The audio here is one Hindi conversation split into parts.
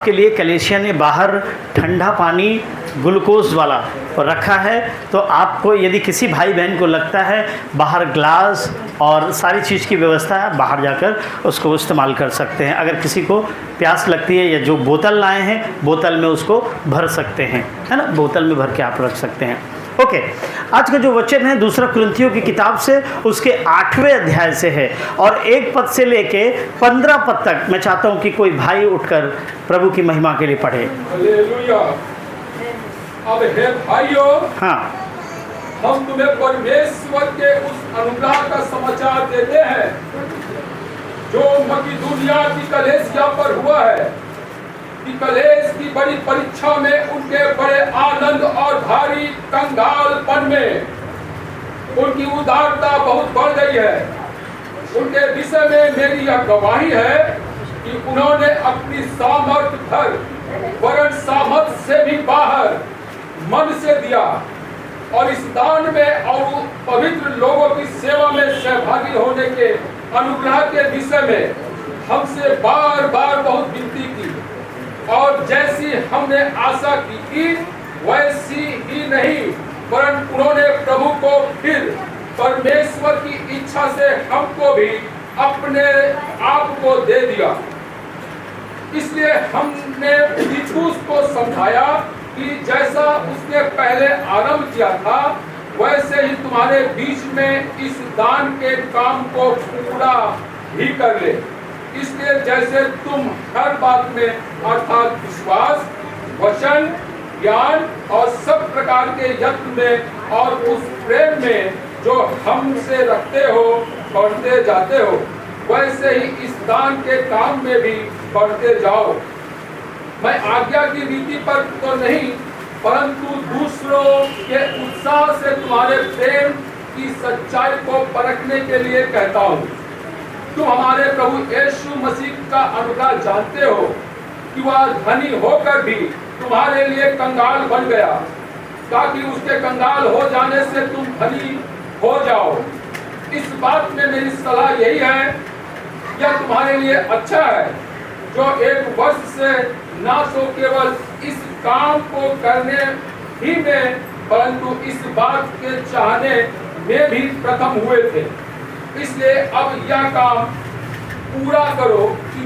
के लिए कलेसिया ने बाहर ठंडा पानी ग्लूकोज वाला रखा है। तो आपको यदि किसी भाई बहन को लगता है बाहर ग्लास और सारी चीज़ की व्यवस्था है, बाहर जाकर उसको इस्तेमाल कर सकते हैं। अगर किसी को प्यास लगती है या जो बोतल लाए हैं बोतल में उसको भर सकते हैं, है ना, बोतल में भर के आप रख सकते हैं। ओके, आज का जो वचन है दूसरा कुरिन्थियों की किताब से उसके 8वें अध्याय से है और 1 पद से लेके 15 पद तक मैं चाहता हूं कि कोई भाई उठकर प्रभु की महिमा के लिए पढ़े। हालेलुया। अब हे भाइयों, हाँ, हम तुम्हें परमेश्वर के उस अनुग्रह का समाचार देते हैं जो मकिदुनिया की कलीसिया पर हुआ है कि कलेश की बड़ी परीक्षा में उनके बड़े आनंद और भारी कंगालपन में उनकी उदारता बहुत बढ़ गई है। उनके विषय में मेरी यह गवाही है कि उन्होंने अपनी सामर्थ्य भर वरन सामर्थ्य से भी बाहर मन से दिया और इस दान में और पवित्र लोगों की सेवा में सहभागी होने के अनुग्रह के विषय में हमसे बार बार बहुत विनती की और जैसी हमने आशा की थी वैसी ही नहीं, वरन उन्होंने प्रभु को फिर परमेश्वर की इच्छा से हमको भी अपने आप को दे दिया। इसलिए हमने तीतुस को समझाया कि जैसा उसने पहले आरंभ किया था वैसे ही तुम्हारे बीच में इस दान के काम को पूरा भी कर ले। इसलिए जैसे तुम हर बात में अर्थात विश्वास, वचन, ज्ञान और सब प्रकार के यत्न में और उस प्रेम में जो हमसे रखते हो बढ़ते जाते हो, वैसे ही इस दान के काम में भी बढ़ते जाओ। मैं आज्ञा की रीति पर तो नहीं परंतु दूसरों के उत्साह से तुम्हारे प्रेम की सच्चाई को परखने के लिए कहता हूँ। तुम हमारे प्रभु यीशु मसीह का अनुग्रह जानते हो कि वह धनी होकर भी तुम्हारे लिए कंगाल बन गया ताकि उसके कंगाल हो जाने से तुम धनी हो जाओ। इस बात में मेरी सलाह यही है, यह तुम्हारे लिए अच्छा है जो 1 वर्ष से ना तो केवल इस काम को करने ही में परंतु इस बात के चाहने में भी प्रथम हुए थे। इसलिए अब यह काम पूरा करो कि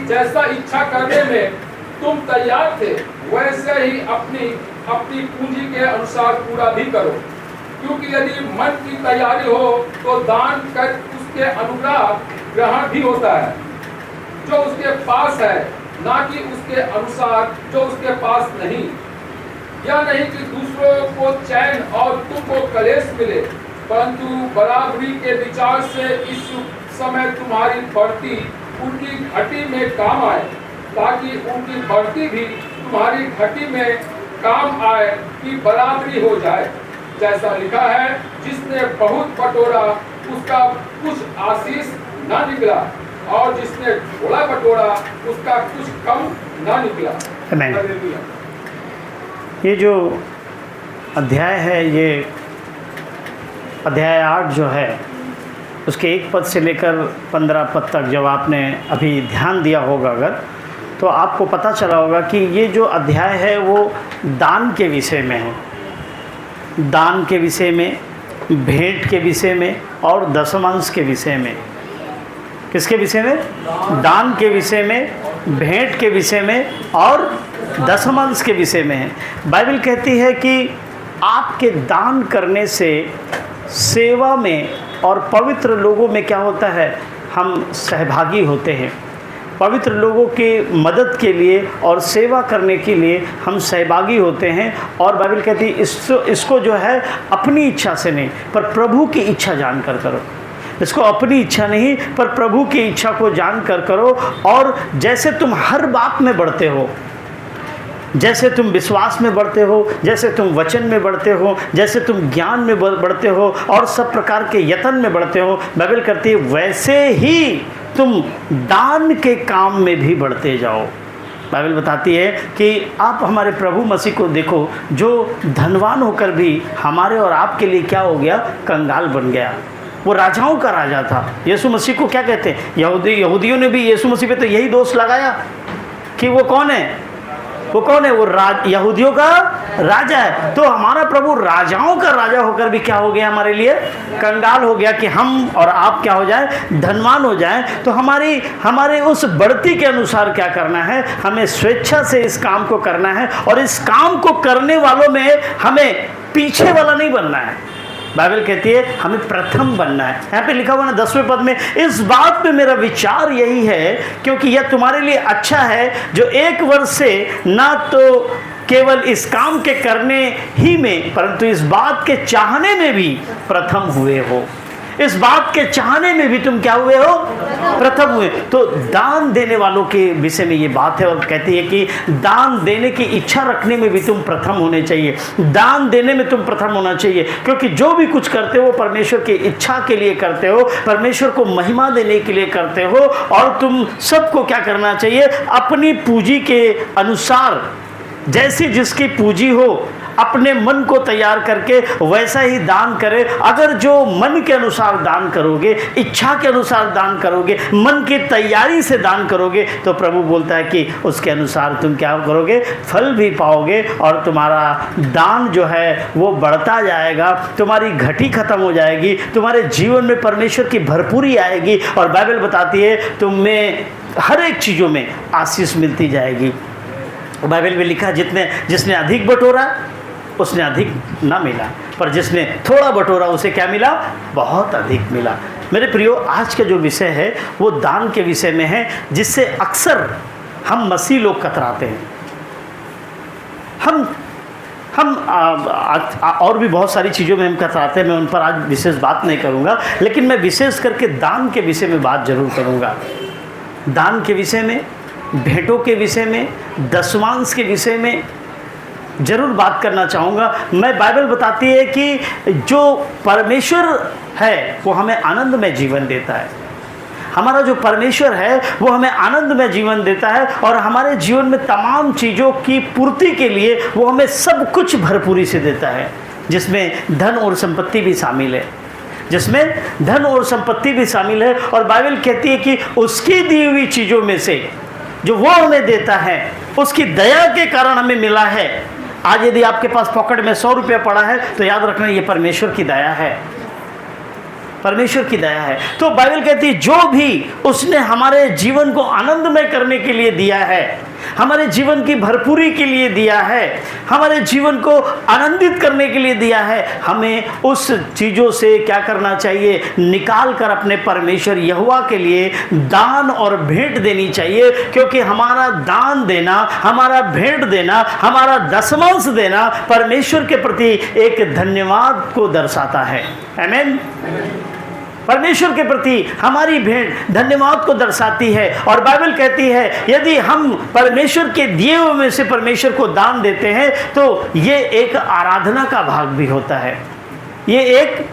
जैसा इच्छा करने में तुम तैयार थे वैसे ही अपनी पूंजी के अनुसार पूरा भी करो। क्योंकि यदि मन की तैयारी हो तो दान कर उसके अनुग्रह ग्रहण भी होता है जो उसके पास है, ना कि उसके अनुसार जो उसके पास नहीं। यह नहीं कि दूसरों को चैन और तुमको कलेश मिले, परंतु बराबरी के विचार से इस समय तुम्हारी बढ़ती उनकी घटी में काम आए, ताकि उनकी बढ़ती भी तुम्हारी घटी में काम आए कि बराबरी हो जाए। जैसा लिखा है, जिसने बहुत बटोरा उसका कुछ आशीष न निकला और जिसने थोड़ा बटोरा उसका कुछ कम न निकला। ये जो अध्याय है, ये अध्याय 8 जो है उसके 1 पद से लेकर 15 पद तक जब आपने अभी ध्यान दिया होगा अगर, तो आपको पता चला होगा कि ये जो अध्याय है वो दान के विषय में है। दान के विषय में, भेंट के विषय में और दशमांश के विषय में। किसके विषय में? दान के विषय में, भेंट के विषय में और दशमांश के विषय में है। बाइबल कहती है कि आपके दान करने से सेवा में और पवित्र लोगों में क्या होता है, हम सहभागी होते हैं। पवित्र लोगों की मदद के लिए और सेवा करने के लिए हम सहभागी होते हैं। और बाइबल कहती है इसको जो है अपनी इच्छा से नहीं पर प्रभु की इच्छा जानकर करो। इसको अपनी इच्छा नहीं पर प्रभु की इच्छा को जानकर करो। और जैसे तुम हर बात में बढ़ते हो, जैसे तुम विश्वास में बढ़ते हो, जैसे तुम वचन में बढ़ते हो, जैसे तुम ज्ञान में बढ़ते हो और सब प्रकार के यत्न में बढ़ते हो, बाइबल कहती है वैसे ही तुम दान के काम में भी बढ़ते जाओ। बाइबल बताती है कि आप हमारे प्रभु मसीह को देखो जो धनवान होकर भी हमारे और आपके लिए क्या हो गया, कंगाल बन गया। वो राजाओं का राजा था। यीशु मसीह को क्या कहते हैं? यहूदियों ने भी यीशु मसीह पे तो यही दोष लगाया कि वो कौन है, वो कौन है, वो यहूदियों का राजा है। तो हमारा प्रभु राजाओं का राजा होकर भी क्या हो गया, हमारे लिए कंगाल हो गया कि हम और आप क्या हो जाए, धनवान हो जाए। तो हमारे उस बढ़ती के अनुसार क्या करना है, हमें स्वेच्छा से इस काम को करना है, और इस काम को करने वालों में हमें पीछे वाला नहीं बनना है। बाइबल कहती है हमें प्रथम बनना है। यहाँ पे लिखा हुआ ना 10वें पद में, इस बात पे मेरा विचार यही है क्योंकि यह तुम्हारे लिए अच्छा है जो एक वर्ष से ना तो केवल इस काम के करने ही में परंतु इस बात के चाहने में भी प्रथम हुए हो। इस बात के चाहने में भी तुम क्या हुए हो, प्रथम हुए। तो दान देने वालों के विषय में ये बात है, और कहती है कि दान देने की इच्छा रखने में भी तुम प्रथम होने चाहिए, दान देने में तुम प्रथम होना चाहिए, क्योंकि जो भी कुछ करते हो परमेश्वर की इच्छा के लिए करते हो, परमेश्वर को महिमा देने के लिए करते हो। और तुम सबको क्या करना चाहिए, अपनी पूंजी के अनुसार, जैसी जिसकी पूंजी हो, अपने मन को तैयार करके वैसा ही दान करें। अगर जो मन के अनुसार दान करोगे, इच्छा के अनुसार दान करोगे, मन की तैयारी से दान करोगे, तो प्रभु बोलता है कि उसके अनुसार तुम क्या करोगे, फल भी पाओगे, और तुम्हारा दान जो है वो बढ़ता जाएगा, तुम्हारी घटी खत्म हो जाएगी, तुम्हारे जीवन में परमेश्वर की भरपूरी आएगी। और बाइबल बताती है तुम्हें हर एक चीज़ों में आशीष मिलती जाएगी। बाइबल में लिखा, जिसने अधिक बटोरा उसने अधिक ना मिला, पर जिसने थोड़ा बटोरा उसे क्या मिला, बहुत अधिक मिला। मेरे प्रियो, आज का जो विषय है वो दान के विषय में है, जिससे अक्सर हम मसीह लोग कतराते हैं। हम और भी बहुत सारी चीज़ों में हम कतराते हैं, मैं उन पर आज विशेष बात नहीं करूँगा, लेकिन मैं विशेष करके दान के विषय में बात जरूर करूँगा। दान के विषय में, भेंटों के विषय में, दशमांश के विषय में जरूर बात करना चाहूँगा। मैं बाइबल बताती है कि जो परमेश्वर है वो हमें आनंद में जीवन देता है। हमारा जो परमेश्वर है वो हमें आनंद में जीवन देता है, और हमारे जीवन में तमाम चीज़ों की पूर्ति के लिए वो हमें सब कुछ भरपूरी से देता है, जिसमें धन और संपत्ति भी शामिल है, जिसमें धन और संपत्ति भी शामिल है। और बाइबल कहती है कि उसकी दी हुई चीज़ों में से जो वो हमें देता है, उसकी दया के कारण हमें मिला है। आज यदि आपके पास पॉकेट में 100 रुपया पड़ा है तो याद रखना ये परमेश्वर की दया है, परमेश्वर की दया है। तो बाइबल कहती है जो भी उसने हमारे जीवन को आनंदमय करने के लिए दिया है, हमारे जीवन की भरपूरी के लिए दिया है, हमारे जीवन को आनंदित करने के लिए दिया है, हमें उस चीज़ों से क्या करना चाहिए, निकाल कर अपने परमेश्वर यहोवा के लिए दान और भेंट देनी चाहिए। क्योंकि हमारा दान देना, हमारा भेंट देना, हमारा दशमांश देना परमेश्वर के प्रति एक धन्यवाद को दर्शाता है। आमीन। परमेश्वर के प्रति हमारी भेंट धन्यवाद को दर्शाती है। और बाइबल कहती है यदि हम परमेश्वर के दिए हुए में से परमेश्वर को दान देते हैं तो ये एक आराधना का भाग भी होता है, ये एक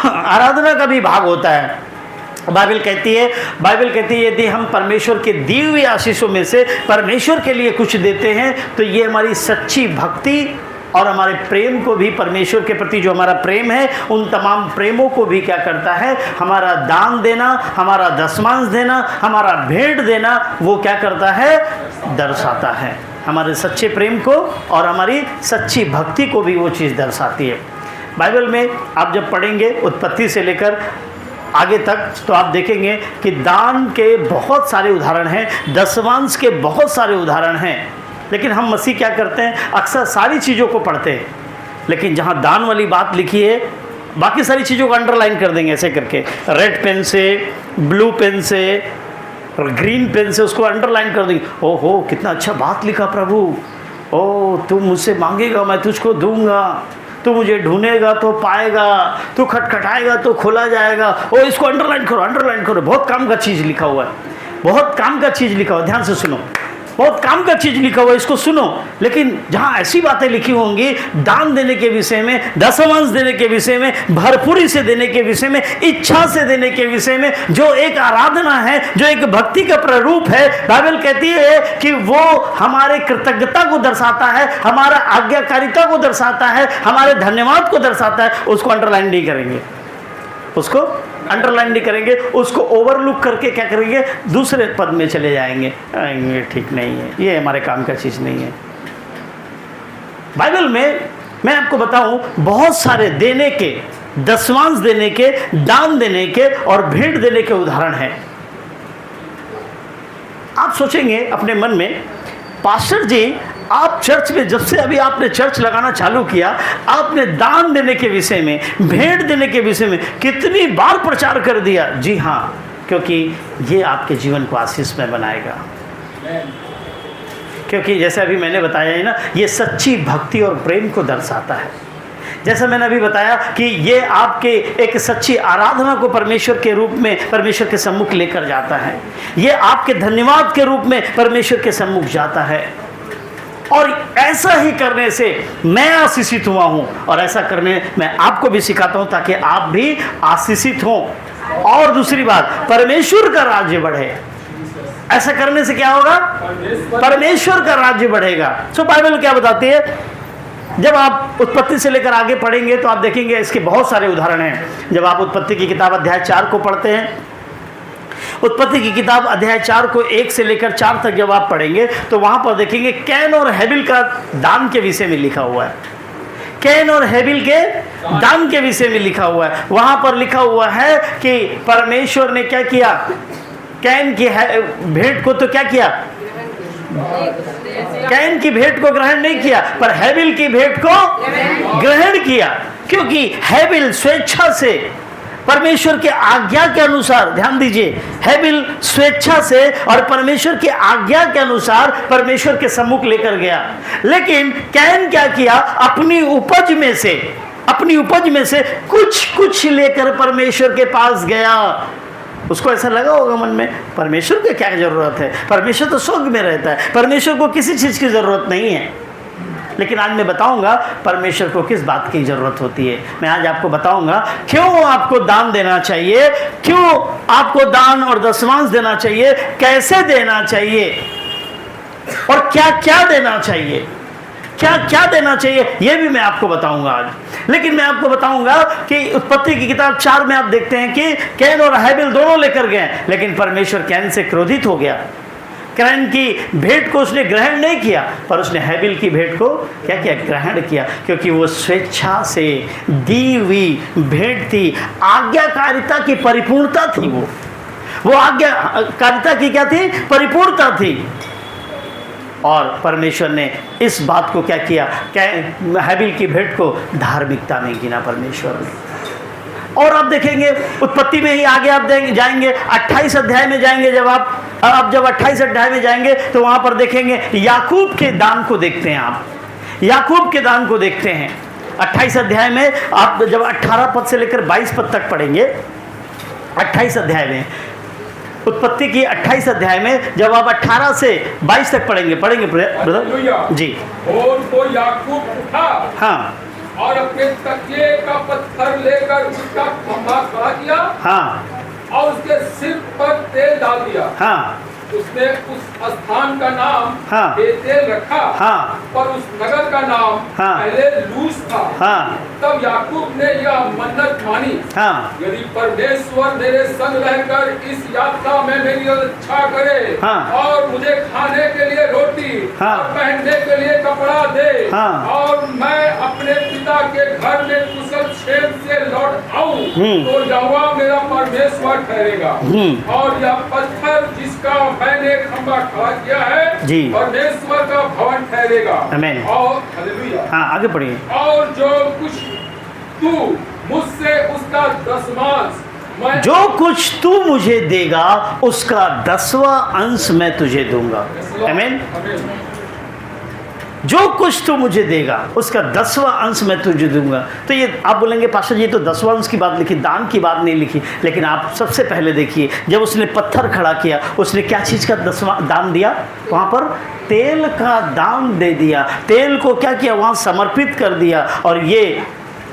आराधना का भी भाग होता है। बाइबल कहती है यदि हम परमेश्वर के दी हुई आशीषों में से परमेश्वर के लिए कुछ देते हैं तो ये हमारी सच्ची भक्ति और हमारे प्रेम को भी, परमेश्वर के प्रति जो हमारा प्रेम है उन तमाम प्रेमों को भी क्या करता है, हमारा दान देना, हमारा दशमांश देना, हमारा भेंट देना, वो क्या करता है, दर्शाता है। हमारे सच्चे प्रेम को और हमारी सच्ची भक्ति को भी वो चीज़ दर्शाती है। बाइबल में आप जब पढ़ेंगे उत्पत्ति से लेकर आगे तक तो आप देखेंगे कि दान के बहुत सारे उदाहरण हैं, दशमांश के बहुत सारे उदाहरण हैं। लेकिन हम मसीह क्या करते हैं, अक्सर सारी चीज़ों को पढ़ते हैं, लेकिन जहाँ दान वाली बात लिखी है बाकी सारी चीज़ों को अंडरलाइन कर देंगे ऐसे करके, रेड पेन से, ब्लू पेन से, ग्रीन पेन से उसको अंडरलाइन कर देंगे। ओहो कितना अच्छा बात लिखा प्रभु, ओ तू मुझसे मांगेगा मैं तुझको दूंगा, तू मुझे ढूंढेगा तो पाएगा, तू खटखटाएगा तो खोला जाएगा। ओ इसको अंडरलाइन करो, अंडरलाइन करो, बहुत काम का चीज़ लिखा हुआ है, बहुत काम का चीज़ लिखा हुआ है। ध्यान से सुनो, बहुत काम का चीज़ लिखा हुआ है, इसको सुनो। लेकिन जहाँ ऐसी बातें लिखी होंगी दान देने के विषय में, दशमांश देने के विषय में, भरपूरी से देने के विषय में, इच्छा से देने के विषय में, जो एक आराधना है, जो एक भक्ति का प्रारूप है, बाइबल कहती है कि वो हमारे कृतज्ञता को दर्शाता है, हमारा आज्ञाकारिता को दर्शाता है, हमारे धन्यवाद को दर्शाता है, उसको अंडरलाइन नहीं करेंगे, उसको अंडरलाइन नहीं करेंगे, उसको ओवरलुक करके क्या करेंगे, दूसरे पद में चले जाएंगे, ये ठीक नहीं है, ये हमारे काम का चीज़ नहीं है। बाइबल में मैं आपको बताऊं बहुत सारे देने के, दशमांश देने के, दान देने के और भेंट देने के उदाहरण हैं। आप सोचेंगे अपने मन में, पास्टर जी आप चर्च में जब से अभी आपने चर्च लगाना चालू किया, आपने दान देने के विषय में, भेंट देने के विषय में कितनी बार प्रचार कर दिया। जी हाँ, क्योंकि ये आपके जीवन को आशीष में बनाएगा। क्योंकि जैसे अभी मैंने बताया है ना, ये सच्ची भक्ति और प्रेम को दर्शाता है। जैसा मैंने अभी बताया कि ये आपके एक सच्ची आराधना को परमेश्वर के रूप में, परमेश्वर के सम्मुख लेकर जाता है। ये आपके धन्यवाद के रूप में परमेश्वर के सम्मुख जाता है। और ऐसा ही करने से मैं आशीषित हुआ हूँ, और ऐसा करने मैं आपको भी सिखाता हूँ ताकि आप भी आशीषित हों। और दूसरी बात, परमेश्वर का राज्य बढ़े। ऐसा करने से क्या होगा? परमेश्वर का राज्य बढ़ेगा। सो बाइबल क्या बताती है? जब आप उत्पत्ति से लेकर आगे पढ़ेंगे तो आप देखेंगे इसके बहुत सारे उदाहरण हैं। जब आप उत्पत्ति की किताब अध्याय 4 को पढ़ते हैं, उत्पत्ति की किताब अध्याय 4 को 1 से लेकर 4 तक जब आप पढ़ेंगे तो वहां पर देखेंगे कैन और हेबिल का दान के विषय में लिखा हुआ है। कैन और हेबिल के दान के विषय में लिखा हुआ है। वहां पर लिखा हुआ है कि परमेश्वर ने क्या किया, कैन की भेंट को तो क्या किया, कैन की भेंट को ग्रहण नहीं किया, पर हेबिल की भेंट को ग्रहण किया। क्योंकि हेबिल स्वेच्छा से, परमेश्वर के आज्ञा के अनुसार, ध्यान दीजिए, हेबिल स्वेच्छा से और परमेश्वर की आज्ञा के अनुसार परमेश्वर के सम्मुख लेकर गया। लेकिन कैन क्या किया, अपनी उपज में से कुछ लेकर परमेश्वर के पास गया। उसको ऐसा लगा होगा मन में, परमेश्वर को क्या जरूरत है, परमेश्वर तो स्वर्ग में रहता है, परमेश्वर को किसी चीज की जरूरत नहीं है। लेकिन आज मैं बताऊंगा परमेश्वर को किस बात की जरूरत होती है। मैं आज आपको बताऊंगा क्यों आपको दान देना चाहिए, क्यों आपको दान और दशमांश देना चाहिए, कैसे देना चाहिए और क्या क्या देना चाहिए, क्या क्या देना चाहिए, यह भी मैं आपको बताऊंगा आज। लेकिन मैं आपको बताऊंगा कि उत्पत्ति की किताब 4 में आप देखते हैं कि कैन और हेबिल दोनों लेकर गए, लेकिन परमेश्वर कैन से क्रोधित हो गया। कैन की भेंट को उसने ग्रहण नहीं किया, पर उसने हेबिल की भेंट को क्या किया, ग्रहण किया, क्योंकि वो स्वेच्छा से दी हुई भेंट थी। आज्ञाकारिता की परिपूर्णता थी, वो आज्ञाकारिता की क्या थी, परिपूर्णता थी। और परमेश्वर ने इस बात को क्या किया, हेबिल की भेंट को धार्मिकता में गिना परमेश्वर ने। और आप देखेंगे उत्पत्ति में ही आगे आप जाएंगे, 28 अध्याय में जाएंगे, जब 28 अध्याय में जाएंगे तो वहां पर देखेंगे याकूब के दान को देखते हैं। आप याकूब के दान को देखते हैं 28 अध्याय में। आप जब 18 पद से लेकर 22 पद तक पढ़ेंगे, 28 अध्याय में, उत्पत्ति की 28 अध्याय में जब आप 18 से 22 तक पढ़ेंगे ब्रदर जी। और वो याकूब उठा, हाँ, और अपने तकिए का पत्थर लेकर उसका खंभा खड़ा किया, हाँ, और उसके सिर पर तेल डाल दिया। हाँ, उसने उस स्थान का नाम हाँ, बेतेल रखा, हाँ, पर उस नगर का नाम हाँ, पहले लूज था। हाँ, तब याकूब ने यह मन्नत मानी, हाँ, यदि परमेश्वर मेरे संग रहकर इस यात्रा में मेरी रक्षा करे, हाँ, और मुझे खाने के लिए रोटी, हाँ, और पहनने के लिए कपड़ा दे, हाँ, और मैं अपने पिता के घर में कुशल क्षेम से लौट आऊं, तो यहोवा मेरा परमेश्वर ठहरेगा। और यह पत्थर जिसका मैंने खंभा खड़ा किया है जी, परमेश्वर का भवन ठहरेगा। आमीन। और हालेलुया। हाँ, आगे पढ़िए। और जो कुछ तू मुझसे उसका दशमांश, मैं जो कुछ तू मुझे देगा उसका 10वां अंश मैं तुझे दूंगा। आमीन। जो कुछ तू मुझे देगा उसका 10वां अंश मैं तुझे दूंगा। तो ये आप बोलेंगे पास्टर जी तो 10वां अंश की बात लिखी, दान की बात नहीं लिखी। लेकिन आप सबसे पहले देखिए, जब उसने पत्थर खड़ा किया, उसने क्या चीज़ का 10वां दान दिया? वहाँ पर तेल का दान दे दिया। तेल को क्या किया? वहाँ समर्पित कर दिया। और ये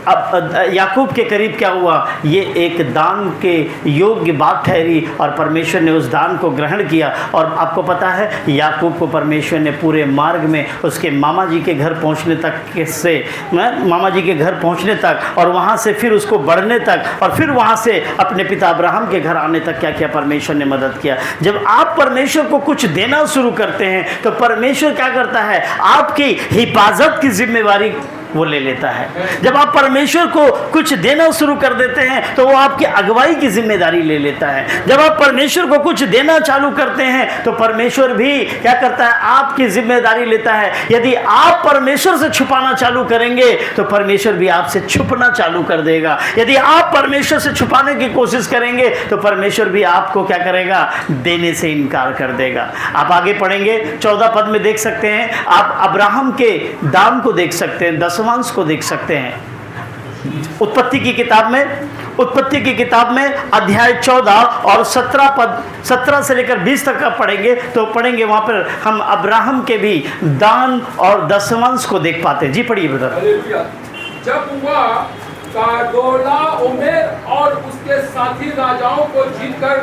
अब याकूब के करीब क्या हुआ? ये एक दान के योग्य बात ठहरी और परमेश्वर ने उस दान को ग्रहण किया। और आपको पता है याकूब को परमेश्वर ने पूरे मार्ग में उसके मामा जी के घर पहुंचने तक से, मामा जी के घर पहुंचने तक और वहां से फिर उसको बढ़ने तक और फिर वहां से अपने पिता अब्राहम के घर आने तक क्या किया? परमेश्वर ने मदद किया। जब आप परमेश्वर को कुछ देना शुरू करते हैं तो परमेश्वर क्या करता है? आपकी हिफाजत की जिम्मेवारी वो ले लेता है। जब आप परमेश्वर को कुछ देना शुरू कर देते हैं तो वो आपकी अगुवाई की जिम्मेदारी ले लेता है। जब आप परमेश्वर को कुछ देना चालू करते हैं तो परमेश्वर भी क्या करता है? आपकी जिम्मेदारी लेता है। यदि आप परमेश्वर से छुपाना चालू करेंगे तो परमेश्वर भी आपसे छुपना चालू कर देगा। यदि आप परमेश्वर से छुपाने की कोशिश करेंगे तो परमेश्वर भी आपको क्या करेगा? देने से इनकार कर देगा। आप आगे पढ़ेंगे 14 पद में देख सकते हैं, आप अब्राहम के दान को देख सकते हैं, 10वां अंश को देख सकते हैं। उत्पत्ति की किताब में अध्याय 14 और 17 पद, 17 से लेकर 20 तक का पढ़ेंगे तो पढ़ेंगे वहां पर हम अब्राहम के भी दान और 10वां अंश को देख पाते हैं। जी पढ़िए ब्रदर। जब वह कादोलाओमेर और उसके साथी राजाओं को जीतकर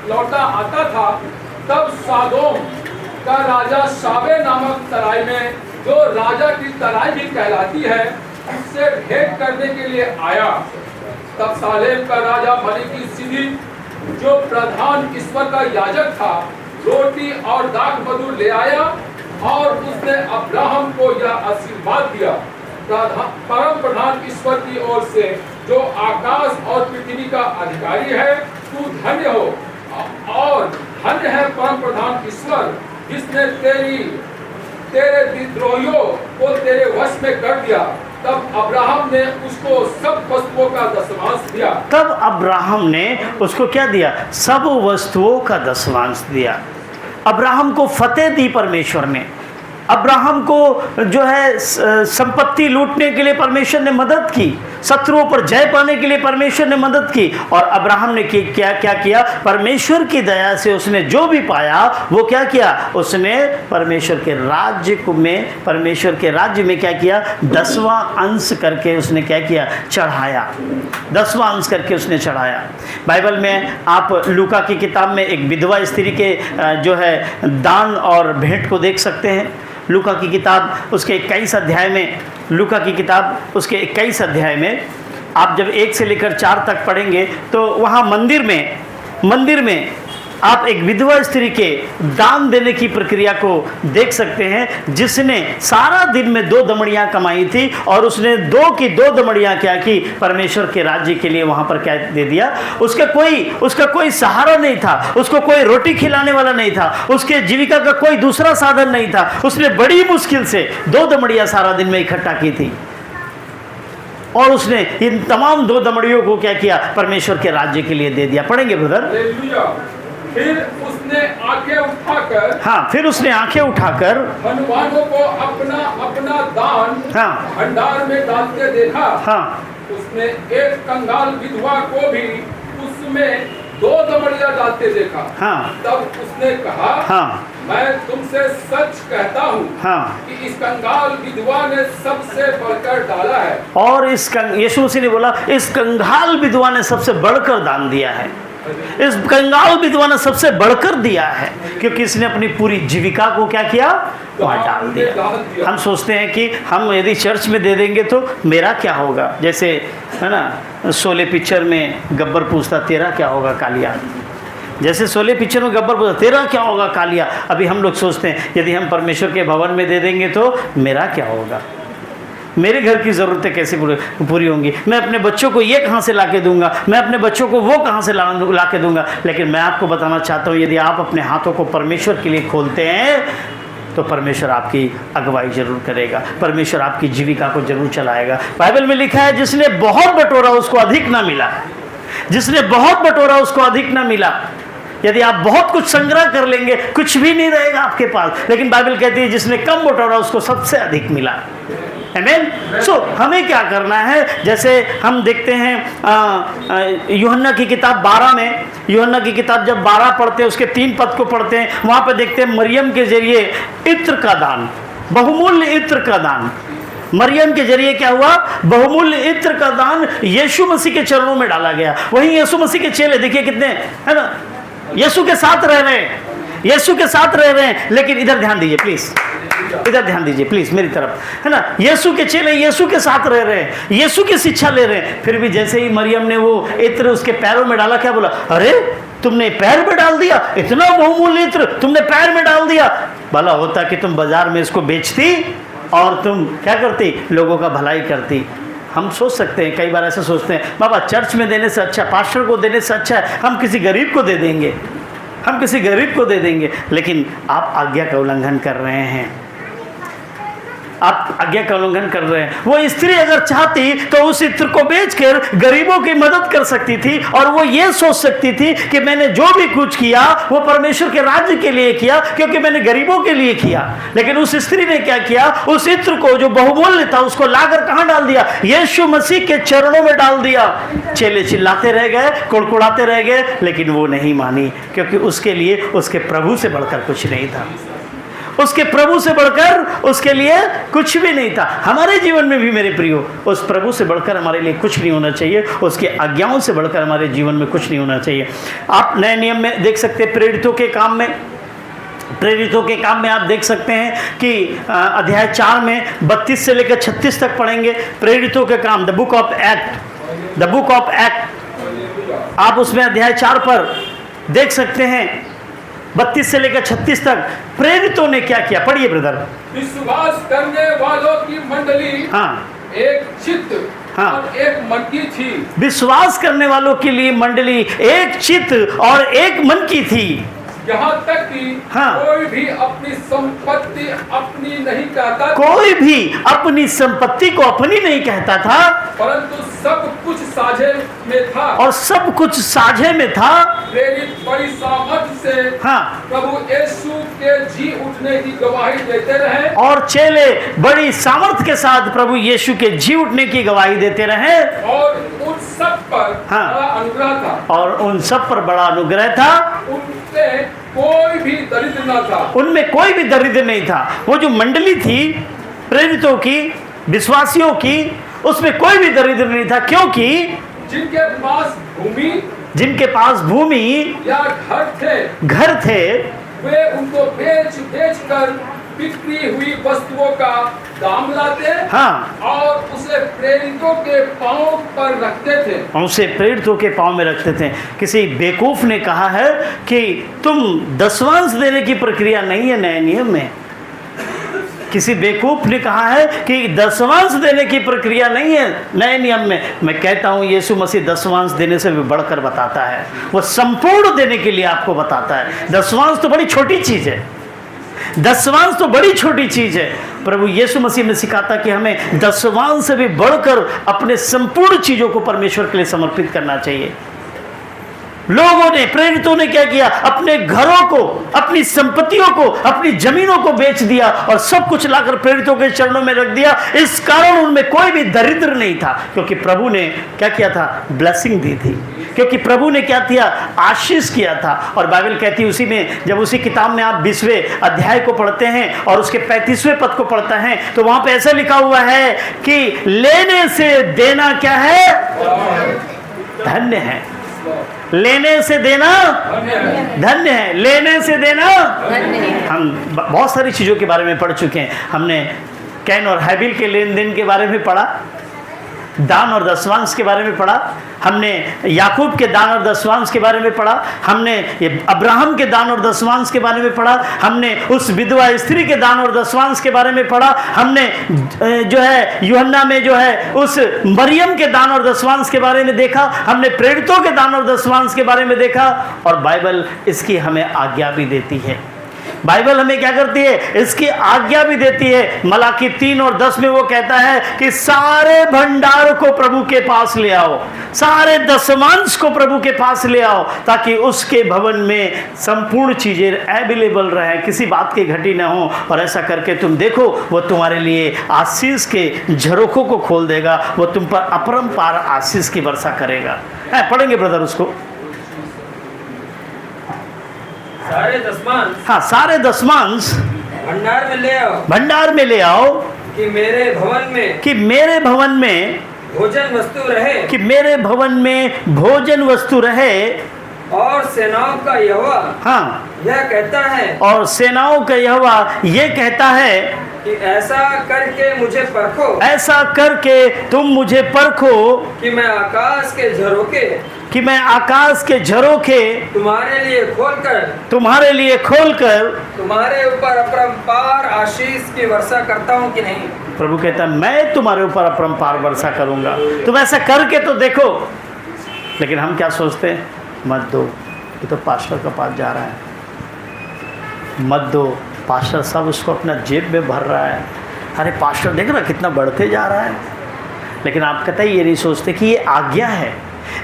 लौटा आता था, तब सादोम का राजा शाबे नामक तराई में, जो राजा की तराई भी कहलाती है, उससे भेंट करने के लिए आया। तब सालेम का राजा मलिकी सिदी, जो प्रधान ईश्वर का याजक था, रोटी और दाख मधु ले आया और उसने अब्राहम को यह आशीर्वाद दिया, परम प्रधान ईश्वर की ओर से, जो आकाश और पृथ्वी का अधिकारी है, तू धन्य हो और धन्य है परम प्रधान ईश्वर, जिसने तेरे विद्रोहियों को तेरे वश में कर दिया। तब अब्राहम ने उसको सब वस्तुओं का 10वांश दिया। तब अब्राहम ने उसको क्या दिया? सब वस्तुओं का 10वांश दिया। अब्राहम को फतेह दी परमेश्वर ने। अब्राहम को जो है संपत्ति लूटने के लिए परमेश्वर ने मदद की, शत्रुओं पर जय पाने के लिए परमेश्वर ने मदद की। और अब्राहम ने क्या किया? परमेश्वर की दया से उसने जो भी पाया वो क्या किया? उसने परमेश्वर के राज्य में क्या किया? 10वां अंश करके उसने क्या किया? चढ़ाया। 10वां अंश करके उसने चढ़ाया। बाइबल में आप लूका की किताब में एक विधवा स्त्री के जो है दान और भेंट को देख सकते हैं। लूका की किताब उसके 21 अध्याय में, लूका की किताब उसके 21 अध्याय में आप जब 1 से लेकर 4 तक पढ़ेंगे तो वहाँ मंदिर में आप एक विधवा स्त्री के दान देने की प्रक्रिया को देख सकते हैं, जिसने सारा दिन में 2 दमड़ियाँ कमाई थी और उसने 2 की 2 दमड़ियाँ क्या की? परमेश्वर के राज्य के लिए वहाँ पर क्या दे दिया? उसका कोई सहारा नहीं था, उसको कोई रोटी खिलाने वाला नहीं था, उसके जीविका का कोई दूसरा साधन नहीं था। उसने बड़ी मुश्किल से 2 दमड़ियाँ सारा दिन में इकट्ठा की थी और उसने इन तमाम 2 दमड़ियों को क्या किया? परमेश्वर के राज्य के लिए दे दिया। पढ़ेंगे ब्रदर। फिर उसने आंखें उठाकर धनवानों को अपना दान भंडार में डालते देखा। उसने एक कंगाल विधवा को भी उसमें 2 दमड़ियां डालते देखा। तब उसने कहा, मैं तुमसे सच कहता हूँ कि इस कंगाल विधवा ने सबसे बढ़कर डाला है। और यीशु मसीह ने बोला, इस कंगाल विधवा ने सबसे बढ़कर दान दिया है। इस कंगाल विधवा ने सबसे बढ़कर दिया है, क्योंकि इसने अपनी पूरी जीविका को क्या किया? वहाँ डाल दिया। हम सोचते हैं कि हम यदि चर्च में दे देंगे तो मेरा क्या होगा? जैसे है ना, शोले पिक्चर में गब्बर पूछता तेरा क्या होगा कालिया। जैसे शोले पिक्चर में गब्बर पूछता तेरा क्या होगा कालिया। अभी हम लोग सोचते हैं यदि हम परमेश्वर के भवन में दे देंगे तो मेरा क्या होगा? मेरे घर की ज़रूरतें कैसे पूरी होंगी? मैं अपने बच्चों को ये कहाँ से ला के दूंगा? मैं अपने बच्चों को वो कहाँ से ला के दूंगा? लेकिन मैं आपको बताना चाहता हूँ, यदि आप अपने हाथों को परमेश्वर के लिए खोलते हैं तो परमेश्वर आपकी अगुवाई जरूर करेगा, परमेश्वर आपकी जीविका को जरूर चलाएगा। बाइबल में लिखा है, जिसने बहुत बटोरा उसको अधिक ना मिला, जिसने बहुत बटोरा उसको अधिक ना मिला। यदि आप बहुत कुछ संग्रह कर लेंगे, कुछ भी नहीं रहेगा आपके पास। लेकिन बाइबल कहती है जिसने कम बटोरा उसको सबसे अधिक मिला। आमीन। सो हमें क्या करना है, जैसे हम देखते हैं यूहन्ना की किताब 12 में, यूहन्ना की किताब जब 12 पढ़ते हैं उसके 3 पद को पढ़ते हैं, वहाँ पर देखते हैं मरियम के जरिए इत्र का दान, बहुमूल्य इत्र का दान। मरियम के जरिए क्या हुआ? बहुमूल्य इत्र का दान यीशु मसीह के चरणों में डाला गया। वहीं यीशु मसीह के चेले देखिए कितने, है ना, यीशु के साथ रह रहे हैं, यीशु के साथ रह रहे हैं। लेकिन इधर ध्यान दीजिए प्लीज, इधर ध्यान दीजिए प्लीज मेरी तरफ, है ना। यीशु के चेले यीशु के साथ रह रहे हैं, यीशु की शिक्षा ले रहे हैं। फिर भी जैसे ही मरियम ने वो इत्र उसके पैरों में डाला, क्या बोला? अरे तुमने पैर में डाल दिया, इतना बहुमूल्य इत्र तुमने पैर में डाल दिया। भला होता कि तुम बाजार में इसको बेचती और तुम क्या करती? लोगों का भलाई करती। हम सोच सकते हैं, कई बार ऐसा सोचते हैं, बाबा चर्च में देने से अच्छा, पास्टर को देने से अच्छा है हम किसी गरीब को दे देंगे, हम किसी गरीब को दे देंगे। लेकिन आप आज्ञा का उल्लंघन कर रहे हैं, आप आज्ञा का उल्लंघन कर रहे हैं। वो स्त्री अगर चाहती तो उस इत्र को बेचकर गरीबों की मदद कर सकती थी, और वो ये सोच सकती थी कि मैंने जो भी कुछ किया वो परमेश्वर के राज्य के लिए किया, क्योंकि मैंने गरीबों के लिए किया। लेकिन उस स्त्री ने क्या किया? उस इत्र को जो बहुमूल्य था उसको लाकर कहां डाल दिया? यीशु मसीह के चरणों में डाल दिया। चेले चिल्लाते रह गए, कुड़कुड़ाते रह गए, लेकिन वो नहीं मानी, क्योंकि उसके लिए उसके प्रभु से बढ़कर कुछ नहीं था, उसके प्रभु से बढ़कर उसके लिए कुछ भी नहीं था। हमारे जीवन में भी मेरे प्रियो, उस प्रभु से बढ़कर हमारे लिए कुछ नहीं होना चाहिए, उसकी आज्ञाओं से बढ़कर हमारे जीवन में कुछ नहीं होना चाहिए। आप नए नियम में देख सकते हैं, प्रेरितों के काम में, प्रेरितों के काम में आप देख सकते हैं कि अध्याय 4 में 32 से लेकर 36 तक पढ़ेंगे। प्रेरितों के काम, the book of act, the book of act, आप उसमें अध्याय 4 पर देख सकते हैं 32 से लेकर 36 तक प्रेरितों ने क्या किया। पढ़िए ब्रदर। विश्वास करने वालों की मंडली एक चित्त और एक मन की थी। विश्वास करने वालों के लिए मंडली एक चित्त और एक मन की थी। यहाँ तक कि कोई भी अपनी संपत्ति अपनी नहीं कहता, कोई भी अपनी संपत्ति को अपनी नहीं कहता था, परंतु सब कुछ साझे में था, और सब कुछ साझे में था। प्रेरित बड़ी सामर्थ से प्रभु यीशु के जी उठने की गवाही देते रहे, और चेले बड़ी सामर्थ के साथ प्रभु यीशु के जी उठने की गवाही देते रहे, और उन सब पर बड़ा अनुग्रह था, और उन सब पर बड़ा अनुग्रह था। उनमें कोई भी दरिद्र न था, उनमें कोई भी दरिद्र नहीं था। वो जो मंडली थी प्रेरितों की, विश्वासियों की, उसमें कोई भी दरिद्र नहीं था, क्योंकि जिनके पास भूमि या घर थे वे उनको बेच कर बिक्री हुई वस्तुओं का दाम लाते, और उसे प्रेरितों के पांव पर रखते थे, उसे प्रेरितों के पांव में रखते थे। किसी बेवकूफ ने कहा है कि तुम दशवांश देने की प्रक्रिया नहीं है नए नियम में। किसी बेवकूफ ने कहा है कि दशवांश देने की प्रक्रिया नहीं है नए नियम में। मैं कहता हूं यीशु मसीह दशवांश देने से भी बढ़कर बताता है, वो संपूर्ण देने के लिए आपको बताता है। दशवांश तो बड़ी छोटी चीज है, दशवांश तो बड़ी छोटी चीज है। प्रभु यीशु मसीह ने सिखाता कि हमें दशवांश से भी बढ़कर अपने संपूर्ण चीजों को परमेश्वर के लिए समर्पित करना चाहिए। लोगों ने, प्रेरितों ने क्या किया? अपने घरों को, अपनी संपत्तियों को, अपनी जमीनों को बेच दिया और सब कुछ लाकर प्रेरितों के चरणों में रख दिया। इस कारण उनमें कोई भी दरिद्र नहीं था, क्योंकि प्रभु ने क्या किया था? ब्लेसिंग दी थी, क्योंकि प्रभु ने क्या किया? आशीष किया था। और बाइबल कहती है उसी में, जब उसी किताब में आप 20वें अध्याय को पढ़ते हैं और उसके 35वें पद को पढ़ते हैं, तो वहां पे ऐसा लिखा हुआ है कि लेने से देना क्या है? धन्य है। लेने से देना धन्य है। लेने से देना हम बहुत सारी चीज़ों के बारे में पढ़ चुके हैं। हमने कैन और हैबिल के लेन देन के बारे में पढ़ा, दान और दशवांश के बारे में पढ़ा, हमने याकूब के दान और दशवांश के बारे में पढ़ा, हमने ये अब्राहम के दान और दशवांश के बारे में पढ़ा, हमने उस विधवा स्त्री के दान और दशवांश के बारे में पढ़ा, हमने जो है यूहन्ना में जो है उस मरियम के दान और दशवांश के बारे में देखा, हमने प्रेरितों के दान और दशवांश के बारे में देखा, और बाइबल इसकी हमें आज्ञा भी देती है बाइबल हमें क्या करती है, इसकी आज्ञा भी देती है। मलाकी 3 और 10 में वो कहता है कि सारे भंडार को प्रभु के पास ले आओ, सारे दशमांश को प्रभु के पास ले आओ, ताकि उसके भवन में संपूर्ण चीजें अवेलेबल रहे, किसी बात की घटी ना हो। और ऐसा करके तुम देखो, वो तुम्हारे लिए आशीष के झरोखों को खोल देगा, वो तुम पर अपरंपार आशीष की वर्षा करेगा। पढ़ेंगे ब्रदर उसको। सारे दशमांश, हाँ, सारे दशमांश भंडार में ले आओ, भंडार में ले आओ, कि मेरे भवन में, कि मेरे भवन में भोजन वस्तु रहे, कि मेरे भवन में भोजन वस्तु रहे। और सेनाओं का यहोवा हाँ, यह कहता है, और सेनाओं का यहोवा ये कहता है कि ऐसा करके मुझे परखो, ऐसा करके तुम मुझे परखो, कि मैं आकाश के झरोखे, कि मैं आकाश के झरोखे तुम्हारे लिए खोलकर, तुम्हारे ऊपर अपरंपार आशीष की वर्षा करता हूँ कि नहीं। प्रभु कहता है मैं तुम्हारे ऊपर अपरंपार वर्षा करूंगा, तुम ऐसा करके तो देखो। लेकिन हम क्या सोचते हैं, मत दो, ये तो पास्टर के पास जा रहा है, मत दो, पास्टर सब उसको अपना जेब में भर रहा है, अरे पास्टर देख रहा कितना बढ़ते जा रहा है। लेकिन आप कहते हैं ये नहीं सोचते कि ये आज्ञा है,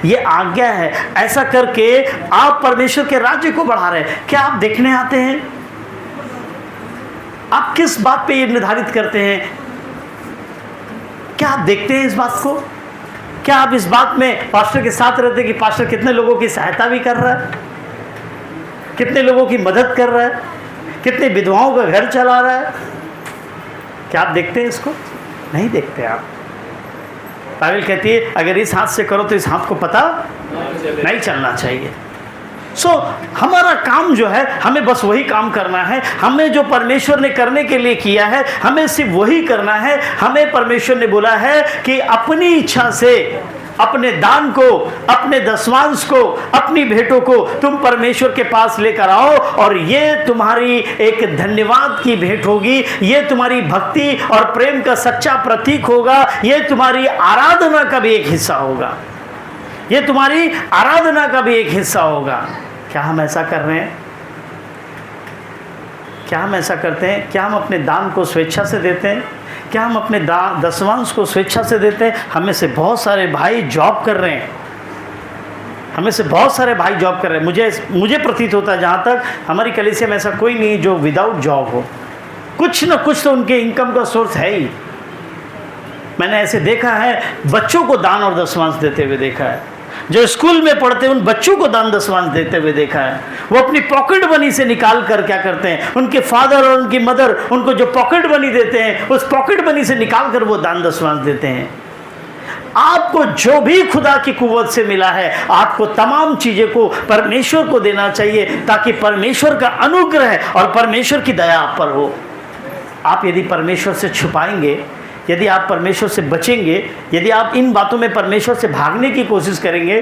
ये आज्ञा है। ऐसा करके आप परमेश्वर के राज्य को बढ़ा रहे हैं। क्या आप देखने आते हैं? आप किस बात पे ये निर्धारित करते हैं? क्या आप देखते हैं इस बात को? क्या आप इस बात में पास्टर के साथ रहते हैं कि पास्टर कितने लोगों की सहायता भी कर रहा है, कितने लोगों की मदद कर रहा है, कितने विधवाओं का घर चला रहा है? क्या आप देखते हैं इसको? नहीं देखते आप। बाइबल कहती है अगर इस हाथ से करो तो इस हाथ को पता नहीं चलना चाहिए। हमारा काम जो है, हमें बस वही काम करना है। हमें जो परमेश्वर ने करने के लिए किया है, हमें सिर्फ वही करना है। हमें परमेश्वर ने बोला है कि अपनी इच्छा से अपने दान को, अपने दशमांश को, अपनी भेंटों को तुम परमेश्वर के पास लेकर आओ, और ये तुम्हारी एक धन्यवाद की भेंट होगी, ये तुम्हारी भक्ति और प्रेम का सच्चा प्रतीक होगा, ये तुम्हारी आराधना का भी एक हिस्सा होगा, ये तुम्हारी आराधना का भी एक हिस्सा होगा। क्या हम ऐसा कर रहे हैं? क्या हम ऐसा करते हैं? क्या हम अपने दान को स्वेच्छा से देते हैं? क्या हम अपने दशमांश को स्वेच्छा से देते हैं? हमें से बहुत सारे भाई जॉब कर रहे हैं, हमें से बहुत सारे भाई जॉब कर रहे हैं। मुझे प्रतीत होता है, जहाँ तक हमारी कलीसिया में ऐसा कोई नहीं जो विदाउट जॉब हो, कुछ ना कुछ तो उनके इनकम का सोर्स है ही। मैंने ऐसे देखा है, बच्चों को दान और दशमांश देते हुए देखा है, जो स्कूल में पढ़ते हैं उन बच्चों को दान दशमांश देते हुए देखा है। वो अपनी पॉकेट मनी से निकाल कर क्या करते हैं, उनके फादर और उनकी मदर उनको जो पॉकेट मनी देते हैं, उस पॉकेट मनी से निकाल कर वो दान दशमांश देते हैं। आपको जो भी खुदा की कुव्वत से मिला है, आपको तमाम चीज़ें को परमेश्वर को देना चाहिए, ताकि परमेश्वर का अनुग्रह और परमेश्वर की दया आप पर हो। आप यदि परमेश्वर से छुपाएंगे, यदि आप परमेश्वर से बचेंगे, यदि आप इन बातों में परमेश्वर से भागने की कोशिश करेंगे,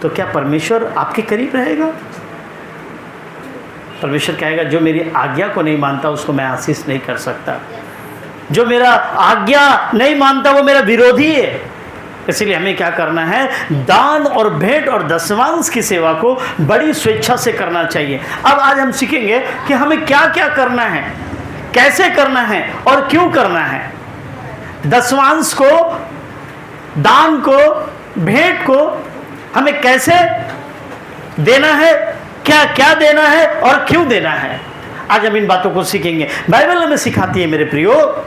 तो क्या परमेश्वर आपके करीब रहेगा? परमेश्वर कहेगा जो मेरी आज्ञा को नहीं मानता उसको मैं आशीष नहीं कर सकता, जो मेरा आज्ञा नहीं मानता वो मेरा विरोधी है। इसलिए हमें क्या करना है, दान और भेंट और दशमांश की सेवा को बड़ी स्वेच्छा से करना चाहिए। अब आज हम सीखेंगे कि हमें क्या क्या करना है, कैसे करना है और क्यों करना है। दशमांश को, दान को, भेंट को हमें कैसे देना है, क्या क्या देना है और क्यों देना है, आज हम इन बातों को सीखेंगे। बाइबल हमें सिखाती है मेरे प्रियो,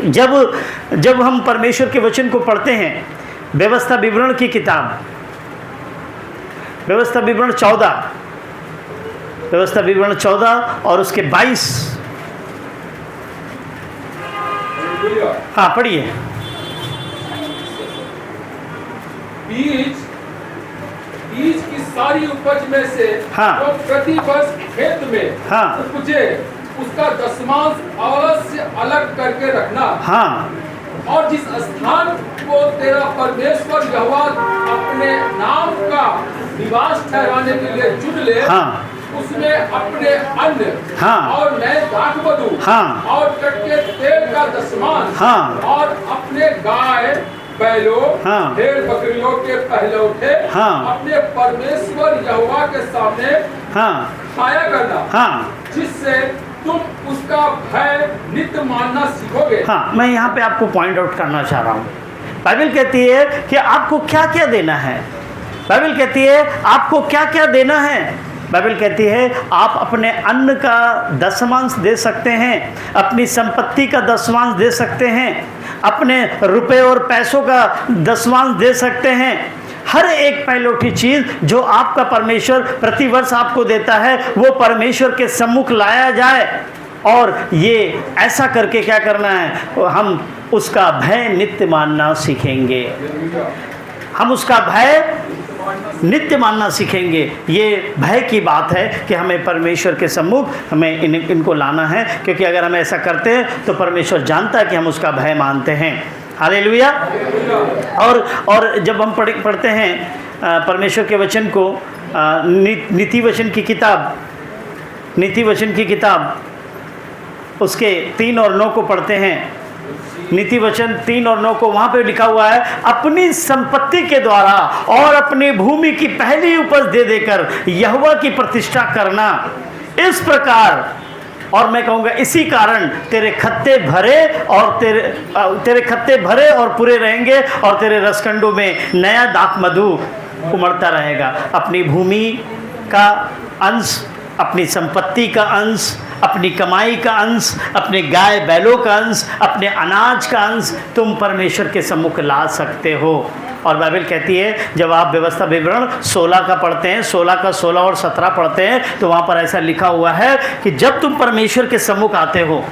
जब हम परमेश्वर के वचन को पढ़ते हैं, व्यवस्था विवरण की किताब, व्यवस्था विवरण 14, व्यवस्था विवरण 14 और उसके 22। हाँ पढ़िए। बीज की सारी उपज में से हाँ, जो प्रति वर्ष खेत में हाँ, उपजे उसका दशमांश अवश्य अलग करके रखना। हाँ, और जिस स्थान को तेरा परमेश्वर यहोवा अपने नाम का निवास ठहराने के लिए चुन ले, हाँ, उसमें अपने अन्न, हाँ, और नए दाखमधु, हाँ, और कटके तेल का दशमांश, हाँ, और अपने गाय बैलों, हाँ, भेड़ बकरियों के पहलौठे, हाँ, अपने परमेश्वर यहोवा के सामने हाँ खाया करना, हाँ जिससे तुम उसका भय नित्य मानना सीखोगे। हाँ, मैं यहाँ पे आपको पॉइंट आउट करना चाह रहा हूँ। बाइबल कहती है कि आपको क्या क्या देना है। बाइबल कहती है आपको क्या क्या देना है। बाइबल कहती है आप अपने अन्न का दशमांश दे सकते हैं, अपनी संपत्ति का दशमांश दे सकते हैं, अपने रुपए और पैसों का दशमांश दे सकते हैं। हर एक पहलौठी चीज़ जो आपका परमेश्वर प्रतिवर्ष आपको देता है वो परमेश्वर के सम्मुख लाया जाए, और ये ऐसा करके क्या करना है, हम उसका भय नित्य मानना सीखेंगे। हम उसका भय नित्य मानना सीखेंगे। ये भय की बात है कि हमें परमेश्वर के सम्मुख हमें इनको लाना है, क्योंकि अगर हम ऐसा करते हैं तो परमेश्वर जानता है कि हम उसका भय मानते हैं। हालेलुया। और जब हम पढ़ते हैं परमेश्वर के वचन को, नीति वचन की किताब उसके 3 और 9 को पढ़ते हैं। नीति वचन 3 और 9 को, वहाँ पे लिखा हुआ है, अपनी संपत्ति के द्वारा और अपनी भूमि की पहली उपज दे देकर यहोवा की प्रतिष्ठा करना। इस प्रकार, और मैं कहूँगा इसी कारण तेरे खत्ते भरे और पूरे रहेंगे, और तेरे रसकंडों में नया दाख मधु उमड़ता रहेगा। अपनी भूमि का अंश, अपनी संपत्ति का अंश, अपनी कमाई का अंश, अपने गाय बैलों का अंश, अपने अनाज का अंश तुम परमेश्वर के सम्मुख ला सकते हो। और बाइबल कहती है, जब आप व्यवस्था विवरण 16 का पढ़ते हैं, 16 का 16 और 17 पढ़ते हैं, तो वहाँ पर ऐसा लिखा हुआ है कि जब तुम परमेश्वर के सम्मुख आते हो,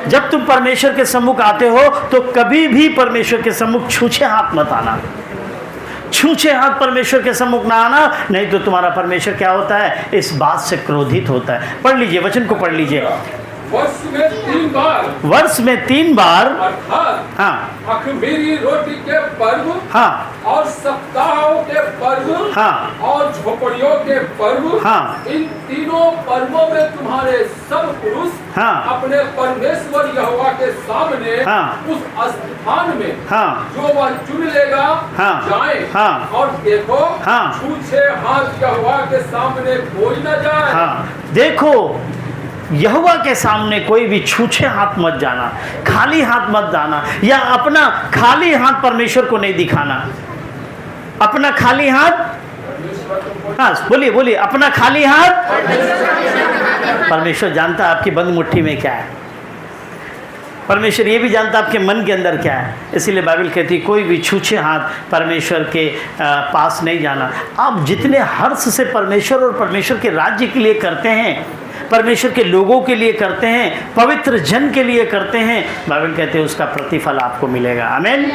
जब तुम परमेश्वर के सम्मुख आते हो तो कभी भी परमेश्वर के सम्मुख छूछे हाथ मत आना। छूछे हाथ परमेश्वर के सम्मुख ना आना, नहीं तो तुम्हारा परमेश्वर क्या होता है, इस बात से क्रोधित होता है। पढ़ लीजिए, वचन को पढ़ लीजिए। वर्ष में 3 बार अर्थात हाँ अख़मीरी रोटी के पर्व, हाँ, और सप्ताहों के पर्व, हाँ, और झोपड़ियों के पर्व, हाँ, इन तीनों पर्वों में तुम्हारे सब पुरुष हाँ, अपने परमेश्वर यहोवा के सामने, हाँ, उस स्थान में, हाँ, जो वह चुन लेगा, हाँ, जाए, हाँ, और देखो, हाँ, छूछे हाथ यहोवा के सामने कोई न जाए। हाँ, देखो यहोवा के सामने कोई भी छूछे हाथ मत जाना, खाली हाथ मत जाना, या अपना खाली हाथ परमेश्वर को नहीं दिखाना। अपना खाली हाथ, हाँ बोलिए, अपना खाली हाथ। परमेश्वर जानता है आपकी बंद मुट्ठी में क्या है, परमेश्वर ये भी जानता है आपके मन के अंदर क्या है। इसीलिए बाइबल कहती है कोई भी छूछे हाथ परमेश्वर के पास नहीं जाना। आप जितने हर्ष से परमेश्वर और परमेश्वर के राज्य के लिए करते हैं, परमेश्वर के लोगों के लिए करते हैं, पवित्र जन के लिए करते हैं, बाइबल कहते हैं उसका प्रतिफल आपको मिलेगा। आमीन,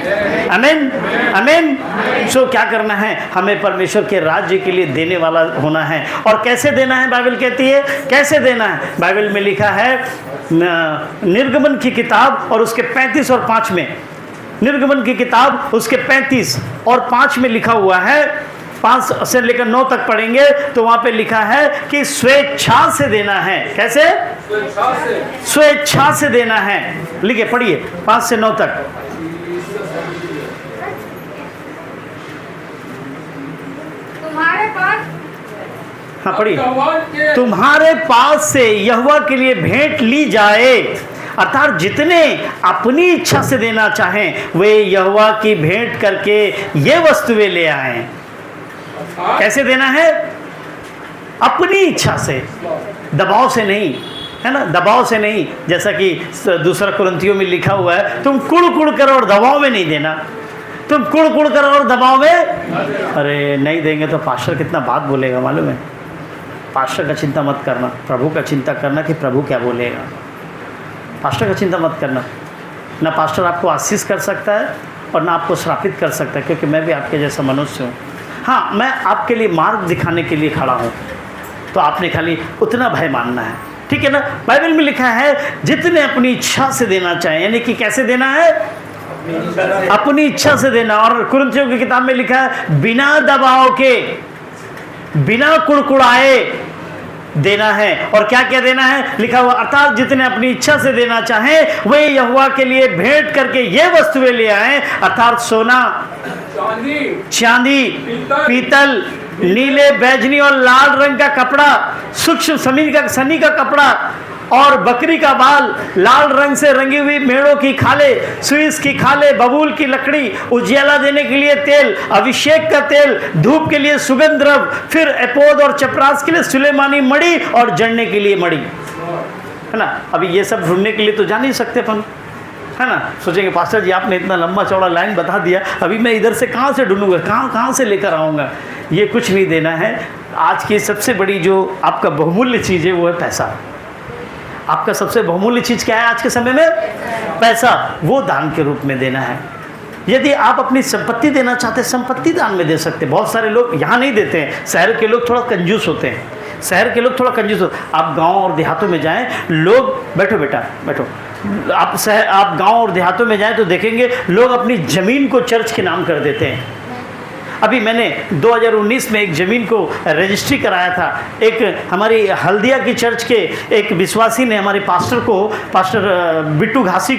आमीन, आमीन। सो क्या करना है, हमें परमेश्वर के राज्य के लिए देने वाला होना है। और कैसे देना है, बाइबल कहती है कैसे देना है। बाइबल में लिखा है निर्गमन की किताब और उसके 35 और 5 में, निर्गमन की किताब उसके 35 और 5 में लिखा हुआ है, 5 से लेकर 9 तक पढ़ेंगे तो वहां पे लिखा है कि स्वेच्छा से देना है। कैसे? स्वेच्छा से देना है। लिखिए, पढ़िए 5 से 9 तक। तुम्हारे पास, हाँ पढ़िए, तुम्हारे पास से यहोवा के लिए भेंट ली जाए, अर्थात जितने अपनी इच्छा से देना चाहें वे यहोवा की भेंट करके ये वस्तुएं ले आएं। कैसे देना है? अपनी इच्छा से, दबाव से नहीं, है ना, दबाव से नहीं। जैसा कि 2 कुरिन्थियों में लिखा हुआ है, तुम कुड़ कर और दबाव में नहीं देना। तुम कुड़ कर और दबाव में, अरे नहीं देंगे तो पास्टर कितना बात बोलेगा मालूम है। पास्टर का चिंता मत करना, प्रभु का चिंता करना कि प्रभु क्या बोलेगा। पास्टर का चिंता मत करना। ना पास्टर आपको आशीष कर सकता है और ना आपको श्रापित कर सकता है, क्योंकि मैं भी आपके जैसा मनुष्य हूँ। हाँ, मैं आपके लिए मार्ग दिखाने के लिए खड़ा हूँ, तो आपने खाली उतना भय मानना है, ठीक है ना। बाइबल में लिखा है जितने अपनी इच्छा से देना चाहें, यानी कि कैसे देना है? अपनी इच्छा से देना। और कुरिन्थियों की किताब में लिखा है बिना दबाव के, बिना कुड़कुड़ाए देना है। और क्या क्या देना है लिखा हुआ, अर्थात जितने अपनी इच्छा से देना चाहें वे यहोवा के लिए भेंट करके ये वस्तुएं ले आए, अर्थात सोना, चांदी, पीतल, नीले, बैजनी और लाल रंग का कपड़ा, सूक्ष्म सनी का कपड़ा और बकरी का बाल, लाल रंग से रंगी हुई मेढ़ों की खालें, सुइस की खालें, बबूल की लकड़ी, उजियाला देने के लिए तेल, अभिषेक का तेल, धूप के लिए सुगंध द्रव्य, फिर एपोद और चपरास के लिए सुलेमानी मणि और जड़ने के लिए मणि, है ना। अभी ये सब ढूंढने के लिए तो जा नहीं सकते अपन, है ना। सोचेंगे पास्टर जी आपने इतना लंबा चौड़ा लाइन बता दिया, अभी मैं इधर से कहाँ से ढूंढूंगा, कहाँ से लेकर आऊँगा। ये कुछ नहीं देना है। आज की सबसे बड़ी जो आपका बहुमूल्य चीज़ है वो है पैसा। आपका सबसे बहुमूल्य चीज़ क्या है आज के समय में? पैसा। वो दान के रूप में देना है। यदि आप अपनी संपत्ति देना चाहते हैं, संपत्ति दान में दे सकते हैं। बहुत सारे लोग यहाँ नहीं देते हैं, शहर के लोग थोड़ा कंजूस होते हैं, शहर के लोग थोड़ा कंजूस होते हैं। आप गांव और देहातों में जाएं, लोग बैठो बेटा बैठो, आप गांव और देहातों में जाएं तो देखेंगे लोग अपनी ज़मीन को चर्च के नाम कर देते हैं। अभी मैंने 2019 में एक ज़मीन को रजिस्ट्री कराया था। एक हमारी हल्दिया की चर्च के एक विश्वासी ने हमारे पास्टर मिट्टू घासी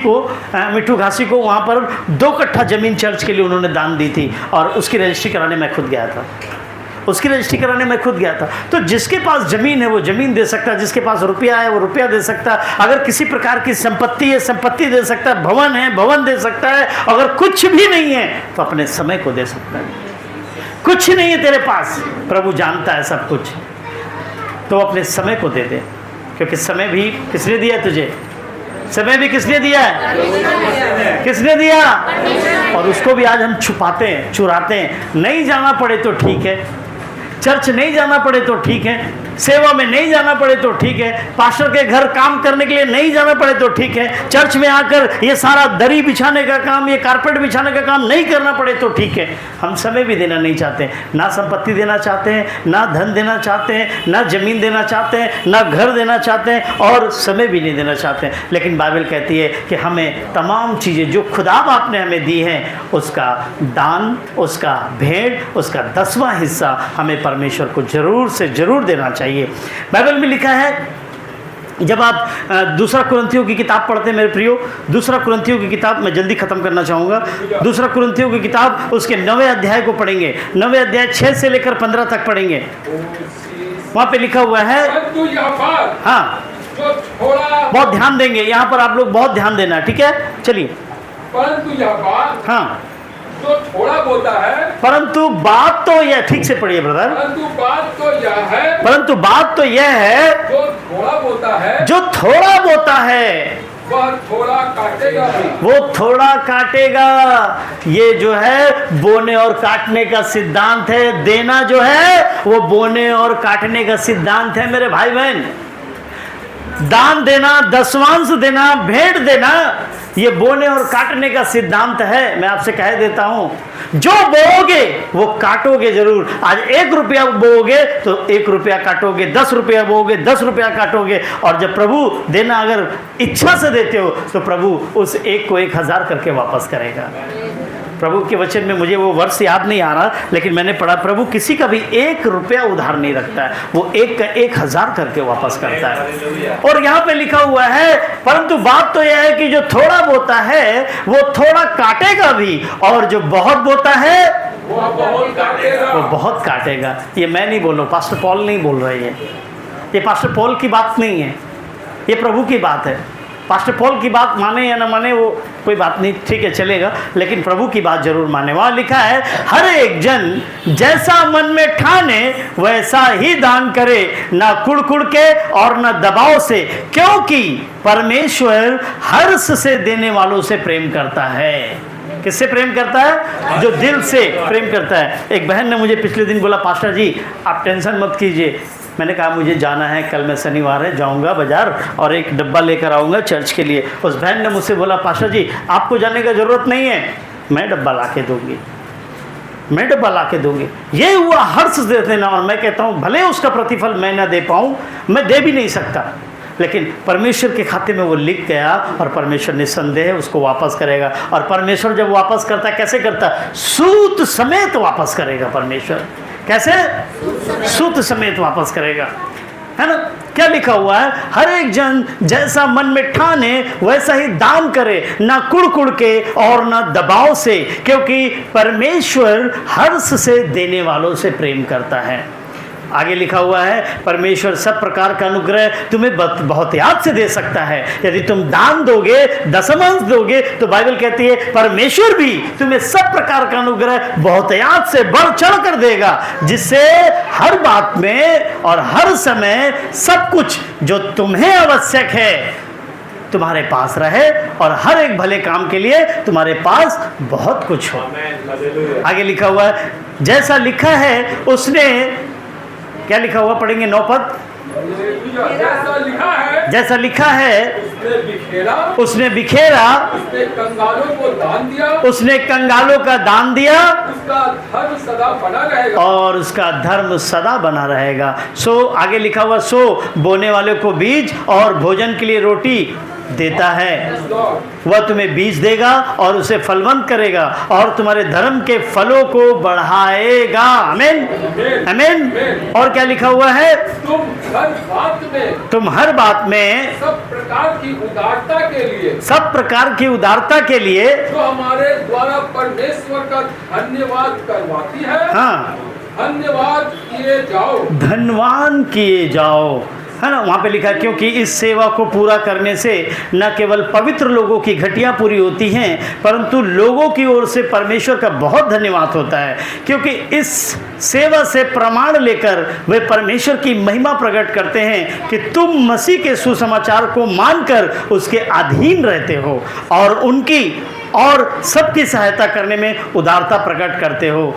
को वहाँ पर 2 कट्ठा ज़मीन चर्च के लिए उन्होंने दान दी थी और उसकी रजिस्ट्री कराने मैं खुद गया था। तो जिसके पास ज़मीन है वो ज़मीन दे सकता है, जिसके पास रुपया है वो रुपया दे सकता है, अगर किसी प्रकार की संपत्ति है संपत्ति दे सकता है, भवन है भवन दे सकता है, अगर कुछ भी नहीं है तो अपने समय को दे सकता है। कुछ नहीं है तेरे पास, प्रभु जानता है सब कुछ, तो अपने समय को दे दे, क्योंकि समय भी किसने दिया तुझे? समय भी किसने दिया है? किसने दिया? और उसको भी आज हम छुपाते हैं, चुराते हैं। नहीं जाना पड़े तो ठीक है, चर्च नहीं जाना पड़े तो ठीक है, सेवा में नहीं जाना पड़े तो ठीक है, पास्टर के घर काम करने के लिए नहीं जाना पड़े तो ठीक है, चर्च में आकर ये सारा दरी बिछाने का काम, ये कारपेट बिछाने का काम नहीं करना पड़े तो ठीक है। हम समय भी देना नहीं चाहते, ना संपत्ति देना चाहते हैं, ना धन देना चाहते हैं, ना जमीन देना चाहते हैं, ना घर देना चाहते हैं और समय भी नहीं देना चाहते हैं। लेकिन बाइबल कहती है कि हमें तमाम चीज़ें जो खुदा बाप ने हमें दी हैं उसका दान, उसका भेंट, उसका 10वां हिस्सा हमें परमेश्वर को जरूर से जरूर देना चाहिए। बाइबल में लिखा है, जब आप दूसरा कुरिन्थियों की किताब पढ़ते हैं मेरे प्रियो, दूसरा कुरिन्थियों की किताब मैं जल्दी खत्म करना चाहूँगा। दूसरा कुरिन्थियों की किताब उसके 9वें अध्याय को पढ़ेंगे, 9वें अध्याय 6 से लेकर 15 तक पढ़ेंगे। वहाँ पे लिखा हुआ है, हाँ बहुत ध्यान देंगे यहाँ पर, आप लोग बहुत ध्यान देना, ठीक है। चलिए, परंतु यह बात, हाँ जो थोड़ा बोलता है, परंतु बात तो यह, ठीक से पढ़िए ब्रदर, परंतु बात तो यह है, परंतु बात तो यह है, जो थोड़ा बोलता है, जो थोड़ा बोता है वह थोड़ा काटेगा भी। वो थोड़ा काटेगा। ये जो है बोने और काटने का सिद्धांत है। देना जो है वो बोने और काटने का सिद्धांत है मेरे भाई बहन। दान देना, दशवांश देना, भेंट देना, ये बोने और काटने का सिद्धांत है। मैं आपसे कह देता हूं, जो बोओगे वो काटोगे जरूर। आज 1 रुपया बोओगे तो 1 रुपया काटोगे, 10 रुपया बोओगे 10 रुपया काटोगे। और जब प्रभु देना अगर इच्छा से देते हो तो प्रभु उस 1 को 1000 करके वापस करेगा। प्रभु के वचन में मुझे वो वर्ष याद नहीं आ रहा, लेकिन मैंने पढ़ा प्रभु किसी का भी 1 रुपया उधार नहीं रखता है, वो 1 का 1000 करके वापस करता है। और यहाँ पे लिखा हुआ है, परंतु बात तो यह है कि जो थोड़ा बोता है वो थोड़ा काटेगा भी, और जो बहुत बोता है वो बहुत काटेगा। ये मैं नहीं बोल रहा हूँ, पास्टर पॉल नहीं बोल रहे हैं, ये पास्टर पॉल की बात नहीं है, ये प्रभु की बात है। पास्टर पॉल की बात माने या ना माने वो कोई बात नहीं, ठीक है चलेगा, लेकिन प्रभु की बात जरूर माने। वहाँ लिखा है, हर एक जन जैसा मन में ठाने वैसा ही दान करे, ना कुड़ के और ना दबाव से, क्योंकि परमेश्वर हर्ष से देने वालों से प्रेम करता है। किससे प्रेम करता है? जो दिल से प्रेम करता है। एक बहन ने मुझे पिछले दिन बोला, पास्टर जी आप टेंशन मत कीजिए। मैंने कहा मुझे जाना है, कल मैं शनिवार है, जाऊंगा बाजार और एक डब्बा लेकर आऊँगा चर्च के लिए। उस बहन ने मुझसे बोला, पास्टर जी आपको जाने का ज़रूरत नहीं है, मैं डब्बा ला के दूँगी, मैं डब्बा ला के दूँगी। ये हुआ हर्ष दे देना। और मैं कहता हूँ भले उसका प्रतिफल मैं ना दे पाऊँ, मैं दे भी नहीं सकता, लेकिन परमेश्वर के खाते में वो लिख गया और परमेश्वर निस्संदेह उसको वापस करेगा। और परमेश्वर जब वापस करता है, कैसे करता है? सूत समेत वापस करेगा परमेश्वर। कैसे? सूत समेत वापस करेगा, है ना। क्या लिखा हुआ है? हर एक जन जैसा मन में ठाने वैसा ही दान करे, ना कुड़ के और ना दबाव से, क्योंकि परमेश्वर हर्ष से देने वालों से प्रेम करता है। आगे लिखा हुआ है, परमेश्वर सब प्रकार का अनुग्रह तुम्हें बहुत याद से दे सकता है। यदि तुम दान दोगे, दशमांश दोगे, तो बाइबल कहती है परमेश्वर भी तुम्हें सब प्रकार का अनुग्रह बहुत याद से बढ़ चढ़ कर देगा, जिससे हर बात में और हर समय सब कुछ जो तुम्हें आवश्यक है तुम्हारे पास रहे, और हर एक भले काम के लिए तुम्हारे पास बहुत कुछ हो। आगे लिखा हुआ है, जैसा लिखा है उसने, क्या लिखा हुआ पढ़ेंगे 9 पद। जैसा लिखा है उसने बिखेरा, उसने कंगालों को दान दिया, उसने कंगालों का दान दिया, उसका धर्म सदा बना रहेगा, और उसका धर्म सदा बना रहेगा। सो आगे लिखा हुआ, सो बोने वाले को बीज और भोजन के लिए रोटी देता है। वह तुम्हें बीज देगा और उसे फलवंत करेगा और तुम्हारे धर्म के फलों को बढ़ाएगा। आमीन, आमीन। और क्या लिखा हुआ है? तुम हर बात में सब प्रकार की उदारता के लिए, सब प्रकार की उदारता के लिए जो हमारे द्वारा परमेश्वर का धन्यवाद करवाती है, हाँ, धन्यवाद किए जाओ, धन्यवान किए जाओ, है ना। वहाँ पे लिखा है, क्योंकि इस सेवा को पूरा करने से न केवल पवित्र लोगों की घटियाँ पूरी होती हैं, परंतु लोगों की ओर से परमेश्वर का बहुत धन्यवाद होता है, क्योंकि इस सेवा से प्रमाण लेकर वे परमेश्वर की महिमा प्रकट करते हैं कि तुम मसीह के सुसमाचार को मानकर उसके अधीन रहते हो और उनकी और सबकी सहायता करने में उदारता प्रकट करते हो,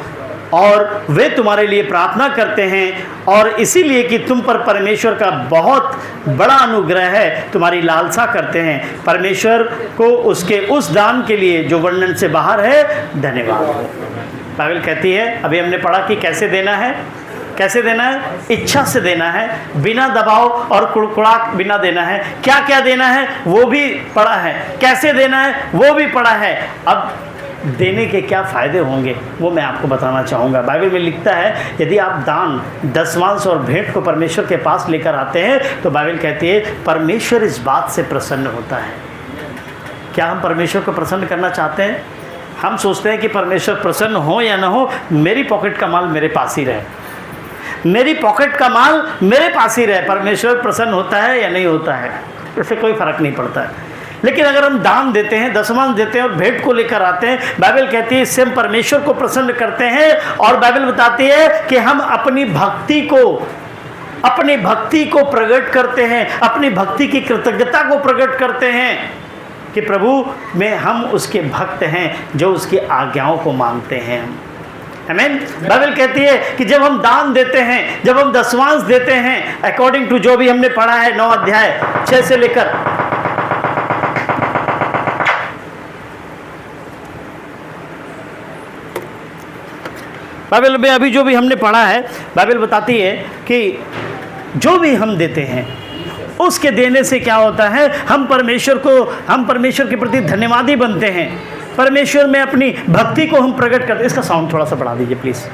और वे तुम्हारे लिए प्रार्थना करते हैं, और इसीलिए कि तुम पर परमेश्वर का बहुत बड़ा अनुग्रह है, तुम्हारी लालसा करते हैं। परमेश्वर को उसके उस दान के लिए जो वर्णन से बाहर है धन्यवाद हो। बाइबल कहती है, अभी हमने पढ़ा कि कैसे देना है, कैसे देना है? इच्छा से देना है, बिना दबाव और कुड़कुड़ाहट बिना देना है। क्या क्या देना है वो भी पढ़ा है, कैसे देना है वो भी पढ़ा है। अब देने के क्या फ़ायदे होंगे वो मैं आपको बताना चाहूँगा। बाइबल में लिखता है, यदि आप दान, दशमांश और भेंट को परमेश्वर के पास लेकर आते हैं तो बाइबल कहती है परमेश्वर इस बात से प्रसन्न होता है। क्या हम परमेश्वर को प्रसन्न करना चाहते हैं? हम सोचते हैं कि परमेश्वर प्रसन्न हो या ना हो, मेरी पॉकेट का माल मेरे पास ही रहे, मेरी पॉकेट का माल मेरे पास ही रहे। परमेश्वर प्रसन्न होता है या नहीं होता है, इससे कोई फ़र्क नहीं पड़ता है। लेकिन अगर हम दान देते हैं, दशमांश देते हैं और भेंट को लेकर आते हैं, बाइबल कहती है इससे हम परमेश्वर को प्रसन्न करते हैं, और बाइबल बताती है कि हम अपनी भक्ति को प्रकट करते हैं, अपनी भक्ति की कृतज्ञता को प्रकट करते हैं कि प्रभु में हम उसके भक्त हैं जो उसकी आज्ञाओं को मानते हैं। आमीन। बाइबल कहती है कि जब हम दान देते हैं, जब हम दशमांश देते हैं, अकॉर्डिंग टू जो भी हमने पढ़ा है 9 अध्याय 6 से लेकर, बाइबल में अभी जो भी हमने पढ़ा है, बाइबल बताती है कि जो भी हम देते हैं उसके देने से क्या होता है, हम परमेश्वर के प्रति धन्यवादी बनते हैं, परमेश्वर में अपनी भक्ति को हम प्रकट करते हैं। इसका साउंड थोड़ा सा बढ़ा दीजिए प्लीज़,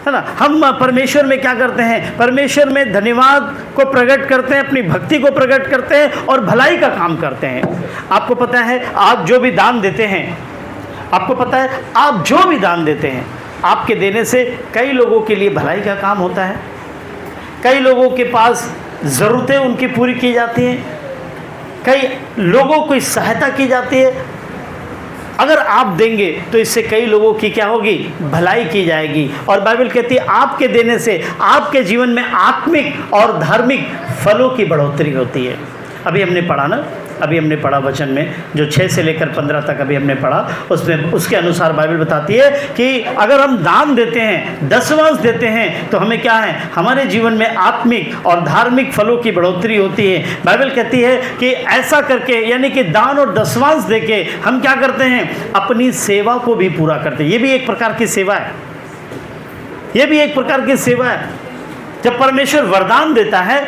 है ना। हम परमेश्वर में क्या करते हैं, परमेश्वर में धन्यवाद को प्रकट करते हैं, अपनी भक्ति को प्रकट करते हैं और भलाई का काम करते हैं। आपको पता है आप जो भी दान देते हैं, आपको पता है आप जो भी दान देते हैं, आपके देने से कई लोगों के लिए भलाई का काम होता है, कई लोगों के पास ज़रूरतें उनकी पूरी की जाती हैं, कई लोगों की सहायता की जाती है। अगर आप देंगे तो इससे कई लोगों की क्या होगी, भलाई की जाएगी। और बाइबल कहती है आपके देने से आपके जीवन में आत्मिक और धार्मिक फलों की बढ़ोतरी होती है। अभी हमने पढ़ा ना, अभी हमने पढ़ा वचन में जो 6 से लेकर 15 तक अभी हमने पढ़ा, उसमें उसके अनुसार बाइबल बताती है कि अगर हम दान देते हैं, दशमांश देते हैं, तो हमें क्या है, हमारे जीवन में आत्मिक और धार्मिक फलों की बढ़ोतरी होती है। बाइबल कहती है कि ऐसा करके, यानी कि दान और दशमांश देके हम क्या करते हैं, अपनी सेवा को भी पूरा करते हैं। ये भी एक प्रकार की सेवा है, ये भी एक प्रकार की सेवा है। जब परमेश्वर वरदान देता है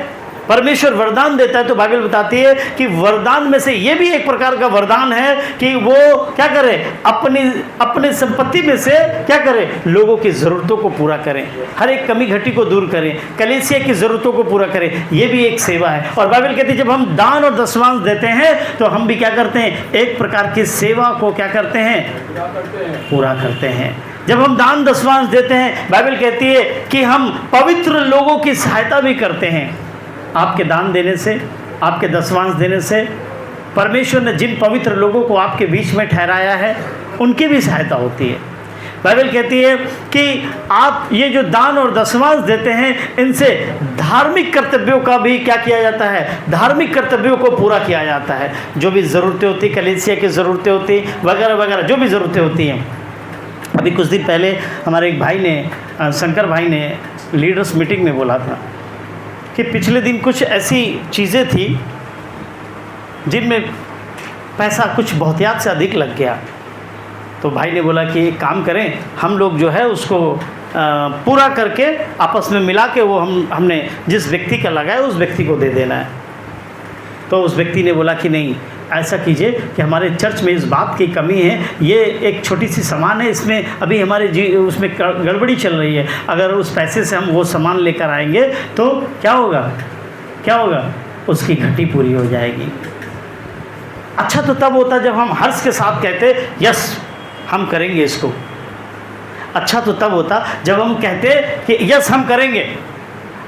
परमेश्वर वरदान देता है तो बाइबल बताती है कि वरदान में से ये भी एक प्रकार का वरदान है कि वो क्या करे, अपनी संपत्ति में से क्या करे, लोगों की ज़रूरतों को पूरा करें, हर एक कमी घटी को दूर करें, कलीसिया की ज़रूरतों को पूरा करें। ये भी एक सेवा है। और बाइबल कहती है जब हम दान और दशमांश देते हैं तो हम भी क्या करते हैं, एक प्रकार की सेवा को क्या करते हैं, पूरा करते हैं। जब हम दान दशमांश देते हैं, बाइबल कहती है कि हम पवित्र लोगों की सहायता भी करते हैं। आपके दान देने से, आपके दशमांश देने से परमेश्वर ने जिन पवित्र लोगों को आपके बीच में ठहराया है उनकी भी सहायता होती है। बाइबल कहती है कि आप ये जो दान और दशमांश देते हैं इनसे धार्मिक कर्तव्यों का भी क्या किया जाता है, धार्मिक कर्तव्यों को पूरा किया जाता है। जो भी ज़रूरतें होती, कलीसिया की ज़रूरतें होती वगैरह वगैरह, जो भी ज़रूरतें होती हैं। अभी कुछ दिन पहले हमारे एक भाई ने, शंकर भाई ने लीडर्स मीटिंग में बोला था कि पिछले दिन कुछ ऐसी चीज़ें थी जिनमें पैसा कुछ बहुतायत से अधिक लग गया। तो भाई ने बोला कि एक काम करें, हम लोग जो है उसको पूरा करके आपस में मिला के वो हमने जिस व्यक्ति का लगाया उस व्यक्ति को दे देना है। तो उस व्यक्ति ने बोला कि नहीं, ऐसा कीजिए कि हमारे चर्च में इस बात की कमी है, ये एक छोटी सी सामान है, इसमें अभी हमारे उसमें गड़बड़ी चल रही है। अगर उस पैसे से हम वो सामान लेकर आएंगे तो क्या होगा, उसकी घटी पूरी हो जाएगी। अच्छा तो तब होता जब हम हर्ष के साथ कहते यस हम करेंगे इसको। अच्छा तो तब होता जब हम कहते कि यस हम करेंगे।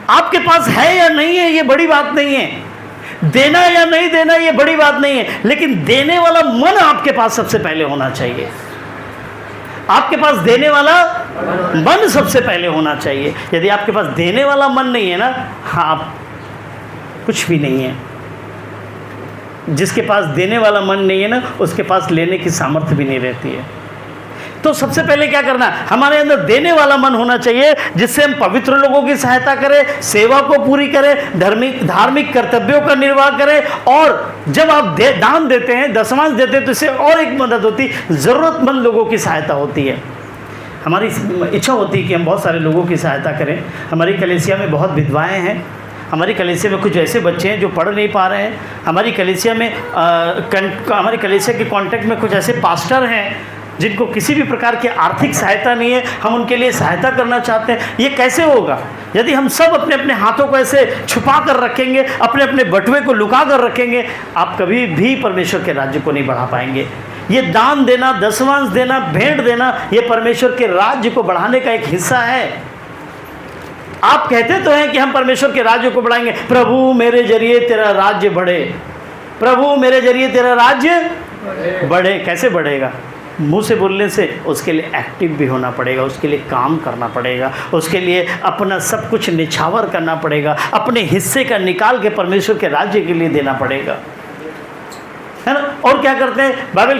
आपके पास है या नहीं है ये बड़ी बात नहीं है, देना या नहीं देना ये बड़ी बात नहीं है, लेकिन देने वाला मन आपके पास सबसे पहले होना चाहिए। आपके पास देने वाला मन सबसे पहले होना चाहिए। यदि आपके पास देने वाला मन नहीं है ना, आप कुछ भी नहीं है। जिसके पास देने वाला मन नहीं है ना, उसके पास लेने की सामर्थ्य भी नहीं रहती है। तो सबसे पहले क्या करना, हमारे अंदर देने वाला मन होना चाहिए जिससे हम पवित्र लोगों की सहायता करें, सेवा को पूरी करें, धार्मिक कर्तव्यों का निर्वाह करें। और जब आप दान देते हैं, दशमांश देते हैं, तो इससे और एक मदद होती, ज़रूरतमंद लोगों की सहायता होती है। हमारी इच्छा होती है कि हम बहुत सारे लोगों की सहायता करें। हमारी कलीसिया में बहुत विधवाएँ हैं, हमारी कलीसिया में कुछ ऐसे बच्चे हैं जो पढ़ नहीं पा रहे हैं, हमारी कलीसिया में हमारी कलीसिया के कांटेक्ट में कुछ ऐसे पास्टर हैं जिनको किसी भी प्रकार की आर्थिक सहायता नहीं है, हम उनके लिए सहायता करना चाहते हैं। ये कैसे होगा यदि हम सब अपने अपने हाथों को ऐसे छुपा कर रखेंगे, अपने अपने बटुए को लुका कर रखेंगे, आप कभी भी परमेश्वर के राज्य को नहीं बढ़ा पाएंगे। ये दान देना, दशमांश देना, भेंट देना, ये परमेश्वर के राज्य को बढ़ाने का एक हिस्सा है। आप कहते तो हैं कि हम परमेश्वर के राज्य को बढ़ाएंगे, प्रभु मेरे जरिए तेरा राज्य बढ़े, प्रभु मेरे जरिए तेरा राज्य बढ़े। कैसे बढ़ेगा? मुंह से बोलने से उसके लिए एक्टिव भी होना पड़ेगा, उसके लिए काम करना पड़ेगा, उसके लिए अपना सब कुछ निछावर करना पड़ेगा, अपने हिस्से का निकाल के परमेश्वर के राज्य के लिए देना पड़ेगा, है ना। और क्या करते हैं, बाइबल